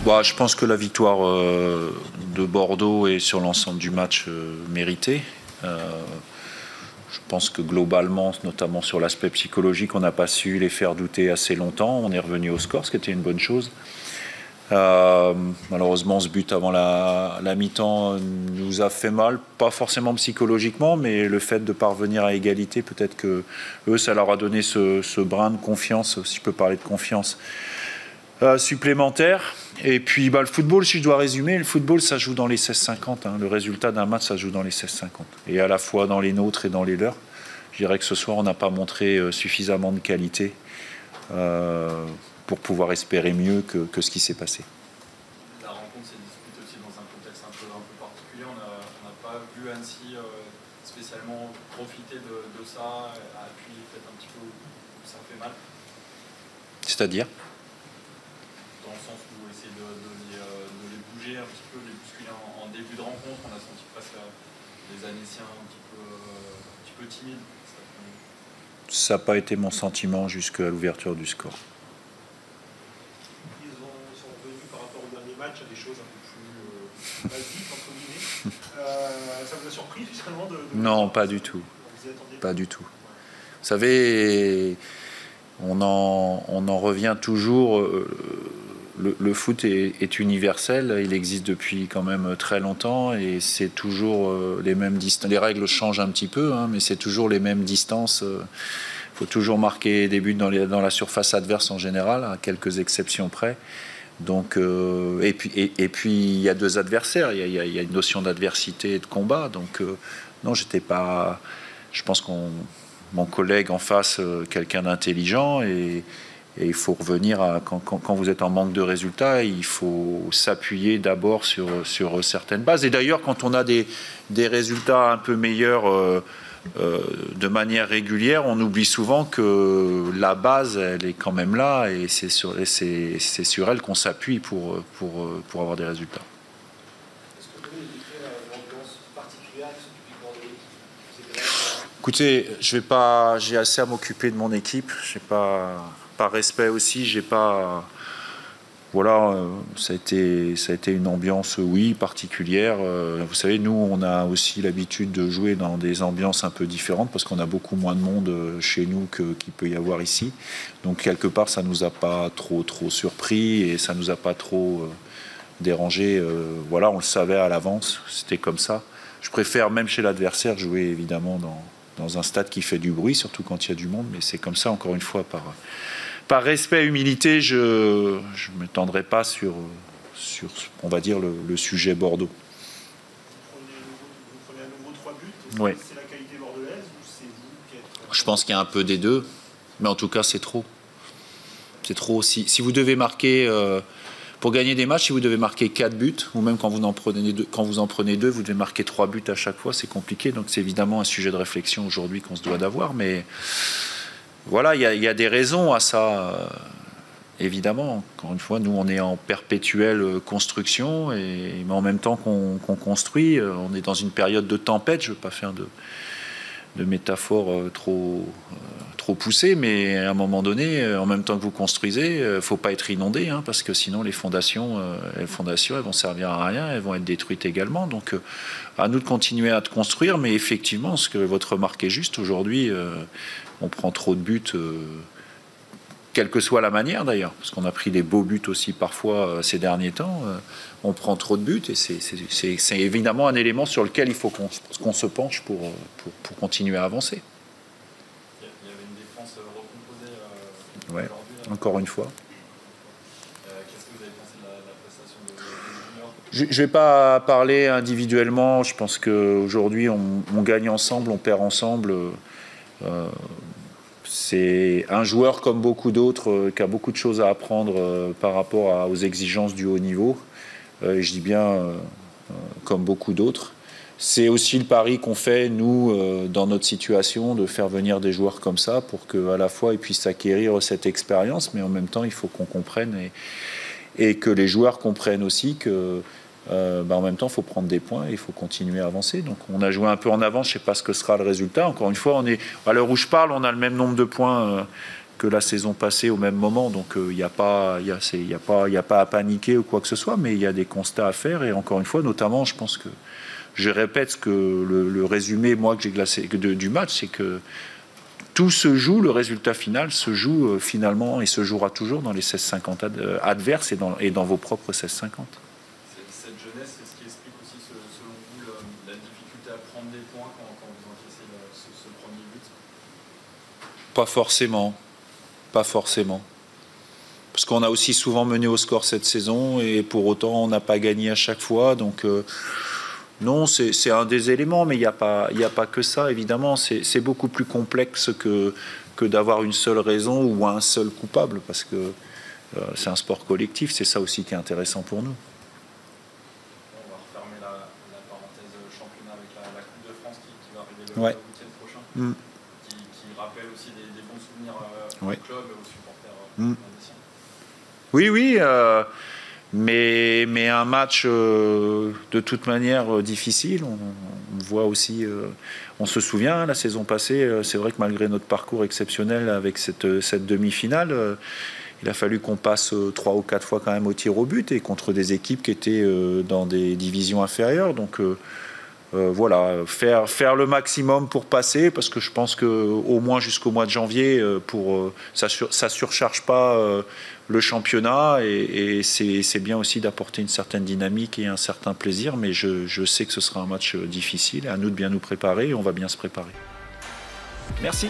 Bah, je pense que la victoire de Bordeaux est sur l'ensemble du match méritée. Je pense que globalement, notamment sur l'aspect psychologique, on n'a pas su les faire douter assez longtemps. On est revenu au score, ce qui était une bonne chose. Malheureusement, ce but avant la mi-temps nous a fait mal, pas forcément psychologiquement, mais le fait de parvenir à égalité, peut-être que eux, ça leur a donné ce brin de confiance, si je peux parler de confiance, supplémentaire. Et puis le football, si je dois résumer, le football, ça joue dans les 16-50. Le résultat d'un match, ça joue dans les 16-50. Et à la fois dans les nôtres et dans les leurs. Je dirais que ce soir, on n'a pas montré suffisamment de qualité pour pouvoir espérer mieux que ce qui s'est passé. La rencontre s'est disputée aussi dans un contexte un peu particulier. On n'a pas vu Annecy spécialement profiter de ça, à appuyer peut-être un petit peu où ça fait mal. C'est-à-dire ? Dans le sens où essayer de les bouger un petit peu, les bousculer en début de rencontre. On a senti presque les Annéciens un petit peu timides. Ça n'a pas été mon sentiment jusqu'à l'ouverture du score. Ils sont revenus par rapport au dernier match à des choses un peu plus basiques, entre guillemets. Ça vous a surpris finalement Non, pas du tout. Pas du tout. Vous savez, on en revient toujours. Le foot est universel, il existe depuis quand même très longtemps et c'est toujours les mêmes distances. Les règles changent un petit peu, mais c'est toujours les mêmes distances. Il faut toujours marquer des buts dans la surface adverse en général, à quelques exceptions près. Donc, et puis il y a deux adversaires, il y a une notion d'adversité et de combat. Donc non, j'étais pas. Je pense mon collègue en face, quelqu'un d'intelligent et il faut revenir à quand vous êtes en manque de résultats, il faut s'appuyer d'abord sur certaines bases. Et d'ailleurs, quand on a des résultats un peu meilleurs de manière régulière, on oublie souvent que la base, elle est quand même là et c'est sur elle qu'on s'appuie pour avoir des résultats. Est-ce que vous pouvez décrire l'ambiance particulière avec ce public bordelais ? Écoutez, j'ai assez à m'occuper de mon équipe. Par respect aussi, j'ai pas. Voilà, ça a été une ambiance, oui, particulière. Vous savez, nous, on a aussi l'habitude de jouer dans des ambiances un peu différentes parce qu'on a beaucoup moins de monde chez nous qu'il peut y avoir ici. Donc, quelque part, ça nous a pas trop surpris et ça nous a pas trop dérangé. Voilà, on le savait à l'avance, c'était comme ça. Je préfère, même chez l'adversaire, jouer évidemment dans un stade qui fait du bruit, surtout quand il y a du monde, mais c'est comme ça, encore une fois, par respect et humilité, je ne m'étendrai pas sur, on va dire, le sujet Bordeaux. Vous prenez à nouveau 3 buts. Oui. C'est la qualité bordelaise ou c'est vous qui êtes... Je pense qu'il y a un peu des deux, mais en tout cas, c'est trop. C'est trop. Si vous devez marquer, pour gagner des matchs, si vous devez marquer 4 buts, ou même quand vous en prenez 2, vous devez marquer 3 buts à chaque fois, c'est compliqué. Donc c'est évidemment un sujet de réflexion aujourd'hui qu'on se doit d'avoir, mais... Voilà, il y a des raisons à ça, évidemment. Encore une fois, nous, on est en perpétuelle construction, mais en même temps qu'on construit, on est dans une période de tempête. Je ne veux pas faire de métaphore trop poussée, mais à un moment donné, en même temps que vous construisez, il ne faut pas être inondé, parce que sinon les fondations, elles vont servir à rien, elles vont être détruites également. Donc, à nous de continuer à construire, mais effectivement, ce que votre remarque est juste, aujourd'hui, on prend trop de buts, quelle que soit la manière d'ailleurs, parce qu'on a pris des beaux buts aussi parfois ces derniers temps. On prend trop de buts et c'est évidemment un élément sur lequel il faut qu'on se penche pour continuer à avancer. Il y avait une défense recomposée Ouais, aujourd'hui. encore une fois. Qu'est-ce que vous avez pensé de la prestation de Junior ? Je ne vais pas parler individuellement. Je pense qu'aujourd'hui, on gagne ensemble, on perd ensemble. C'est un joueur comme beaucoup d'autres qui a beaucoup de choses à apprendre par rapport aux exigences du haut niveau. Et je dis bien comme beaucoup d'autres. C'est aussi le pari qu'on fait, nous, dans notre situation, de faire venir des joueurs comme ça pour qu'à la fois ils puissent acquérir cette expérience, mais en même temps, il faut qu'on comprenne et que les joueurs comprennent aussi que en même temps, il faut prendre des points et il faut continuer à avancer. Donc, on a joué un peu en avant. Je ne sais pas ce que sera le résultat. Encore une fois, à l'heure où je parle, on a le même nombre de points que la saison passée au même moment, donc il n'y a pas à paniquer ou quoi que ce soit, mais il y a des constats à faire, et encore une fois, notamment, je pense que je répète que le résumé, moi, que j'ai glacé du match, c'est que tout se joue, le résultat final se joue finalement et se jouera toujours dans les 16-50 adverses et dans vos propres 16-50. Cette jeunesse, c'est ce qui explique aussi, selon vous, la difficulté à prendre des points quand vous encaissez ce premier but? Pas forcément. Pas forcément. Parce qu'on a aussi souvent mené au score cette saison et pour autant on n'a pas gagné à chaque fois. Donc non, c'est un des éléments, mais il n'y a pas que ça, évidemment. C'est beaucoup plus complexe que d'avoir une seule raison ou un seul coupable, parce que c'est un sport collectif, c'est ça aussi qui est intéressant pour nous. On va refermer la parenthèse championnat avec la Coupe de France qui va arriver le week-end prochain, qui rappelle aussi des bons souvenirs au club et aux supporters. Oui, mais un match de toute manière difficile. On voit aussi, on se souvient, la saison passée, c'est vrai que malgré notre parcours exceptionnel avec cette demi-finale, il a fallu qu'on passe 3 ou 4 fois quand même au tir au but, et contre des équipes qui étaient dans des divisions inférieures. Donc voilà, faire le maximum pour passer, parce que je pense qu'au moins jusqu'au mois de janvier, ça surcharge pas le championnat, et c'est bien aussi d'apporter une certaine dynamique et un certain plaisir, mais je sais que ce sera un match difficile, et à nous de bien nous préparer, et on va bien se préparer. Merci.